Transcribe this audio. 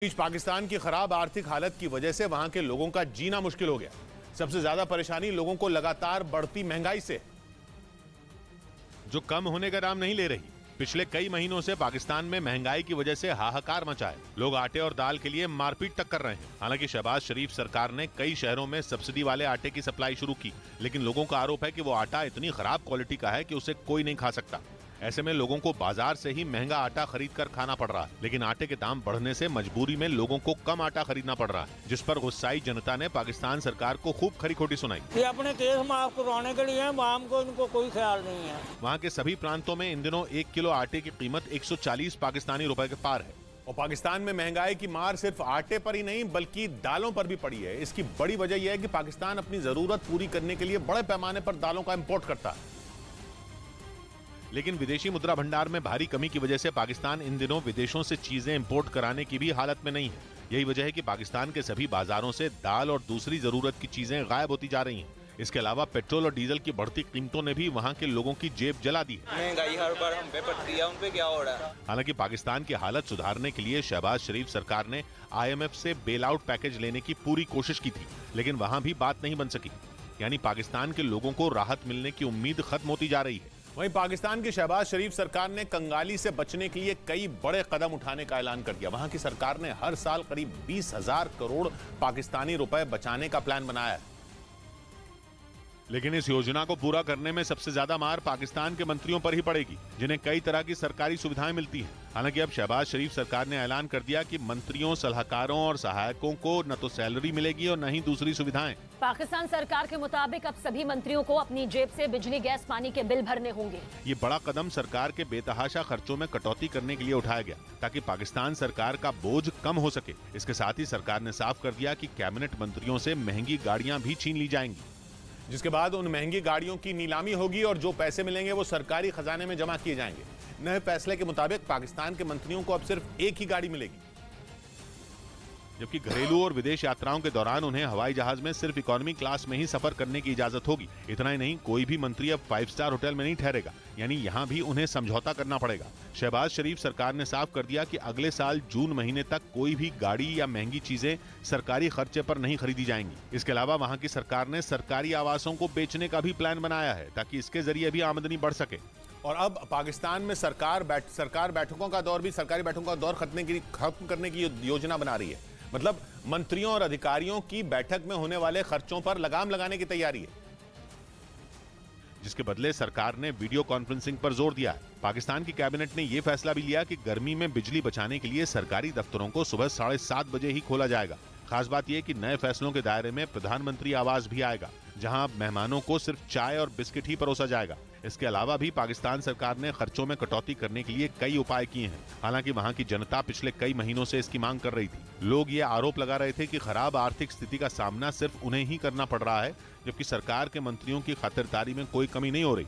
बीच पाकिस्तान की खराब आर्थिक हालत की वजह से वहां के लोगों का जीना मुश्किल हो गया। सबसे ज्यादा परेशानी लोगों को लगातार बढ़ती महंगाई से, जो कम होने का नाम नहीं ले रही। पिछले कई महीनों से पाकिस्तान में महंगाई की वजह से हाहाकार मचा है। लोग आटे और दाल के लिए मारपीट तक कर रहे हैं। हालांकि शहबाज शरीफ सरकार ने कई शहरों में सब्सिडी वाले आटे की सप्लाई शुरू की, लेकिन लोगों का आरोप है कि वो आटा इतनी खराब क्वालिटी का है कि उसे कोई नहीं खा सकता। ऐसे में लोगों को बाजार से ही महंगा आटा खरीद कर खाना पड़ रहा है। लेकिन आटे के दाम बढ़ने से मजबूरी में लोगों को कम आटा खरीदना पड़ रहा है, जिस पर गुस्साई जनता ने पाकिस्तान सरकार को खूब खरी खोटी सुनाई। ये अपने केस माफ करवाने के लिए आम को इनको कोई ख्याल नहीं है। वहाँ के सभी प्रांतों में इन दिनों 1 किलो आटे की कीमत 140 पाकिस्तानी रुपए के पार है। और पाकिस्तान में महंगाई की मार सिर्फ आटे पर ही नहीं बल्कि दालों पर भी पड़ी है। इसकी बड़ी वजह यह है कि पाकिस्तान अपनी जरूरत पूरी करने के लिए बड़े पैमाने पर दालों का इंपोर्ट करता है। लेकिन विदेशी मुद्रा भंडार में भारी कमी की वजह से पाकिस्तान इन दिनों विदेशों से चीजें इंपोर्ट कराने की भी हालत में नहीं है। यही वजह है कि पाकिस्तान के सभी बाजारों से दाल और दूसरी जरूरत की चीजें गायब होती जा रही हैं। इसके अलावा पेट्रोल और डीजल की बढ़ती कीमतों ने भी वहां के लोगों की जेब जला दी है। महंगाई हर बार हम पे पड़ती है, उन पे क्या हो रहा है। हालांकि पाकिस्तान की हालत सुधारने के लिए शहबाज शरीफ सरकार ने IMF से बेल आउट पैकेज लेने की पूरी कोशिश की थी, लेकिन वहां भी बात नहीं बन सकी। यानी पाकिस्तान के लोगों को राहत मिलने की उम्मीद खत्म होती जा रही है। वहीं पाकिस्तान की शहबाज शरीफ सरकार ने कंगाली से बचने के लिए कई बड़े कदम उठाने का ऐलान कर दिया। वहां की सरकार ने हर साल करीब 20,000 करोड़ पाकिस्तानी रुपए बचाने का प्लान बनाया है। लेकिन इस योजना को पूरा करने में सबसे ज्यादा मार पाकिस्तान के मंत्रियों पर ही पड़ेगी, जिन्हें कई तरह की सरकारी सुविधाएं मिलती हैं। हालांकि अब शहबाज शरीफ सरकार ने ऐलान कर दिया कि मंत्रियों, सलाहकारों और सहायकों को न तो सैलरी मिलेगी और न ही दूसरी सुविधाएं। पाकिस्तान सरकार के मुताबिक अब सभी मंत्रियों को अपनी जेब से बिजली, गैस, पानी के बिल भरने होंगे। ये बड़ा कदम सरकार के बेतहाशा खर्चों में कटौती करने के लिए उठाया गया, ताकि पाकिस्तान सरकार का बोझ कम हो सके। इसके साथ ही सरकार ने साफ कर दिया कि कैबिनेट मंत्रियों से महंगी गाड़ियां भी छीन ली जाएंगी, जिसके बाद उन महंगी गाड़ियों की नीलामी होगी और जो पैसे मिलेंगे वो सरकारी खजाने में जमा किए जाएंगे। नए फैसले के मुताबिक पाकिस्तान के मंत्रियों को अब सिर्फ एक ही गाड़ी मिलेगी, जबकि घरेलू और विदेश यात्राओं के दौरान उन्हें हवाई जहाज में सिर्फ इकोनॉमी क्लास में ही सफर करने की इजाजत होगी। इतना ही नहीं, कोई भी मंत्री अब 5 स्टार होटल में नहीं ठहरेगा, यानी यहाँ भी उन्हें समझौता करना पड़ेगा। शहबाज शरीफ सरकार ने साफ कर दिया कि अगले साल जून महीने तक कोई भी गाड़ी या महंगी चीजें सरकारी खर्चे पर नहीं खरीदी जाएंगी। इसके अलावा वहाँ की सरकार ने सरकारी आवासों को बेचने का भी प्लान बनाया है, ताकि इसके जरिए भी आमदनी बढ़ सके। और अब पाकिस्तान में सरकारी बैठकों का दौर खत्म करने की योजना बना रही है। मतलब मंत्रियों और अधिकारियों की बैठक में होने वाले खर्चों पर लगाम लगाने की तैयारी है, जिसके बदले सरकार ने वीडियो कॉन्फ्रेंसिंग पर जोर दिया है। पाकिस्तान की कैबिनेट ने यह फैसला भी लिया कि गर्मी में बिजली बचाने के लिए सरकारी दफ्तरों को सुबह 7:30 बजे ही खोला जाएगा। खास बात यह कि नए फैसलों के दायरे में प्रधानमंत्री आवास भी आएगा, जहां मेहमानों को सिर्फ चाय और बिस्किट ही परोसा जाएगा। इसके अलावा भी पाकिस्तान सरकार ने खर्चों में कटौती करने के लिए कई उपाय किए हैं। हालांकि वहां की जनता पिछले कई महीनों से इसकी मांग कर रही थी। लोग ये आरोप लगा रहे थे कि खराब आर्थिक स्थिति का सामना सिर्फ उन्हें ही करना पड़ रहा है, जबकि सरकार के मंत्रियों की खातिरदारी में कोई कमी नहीं हो रही।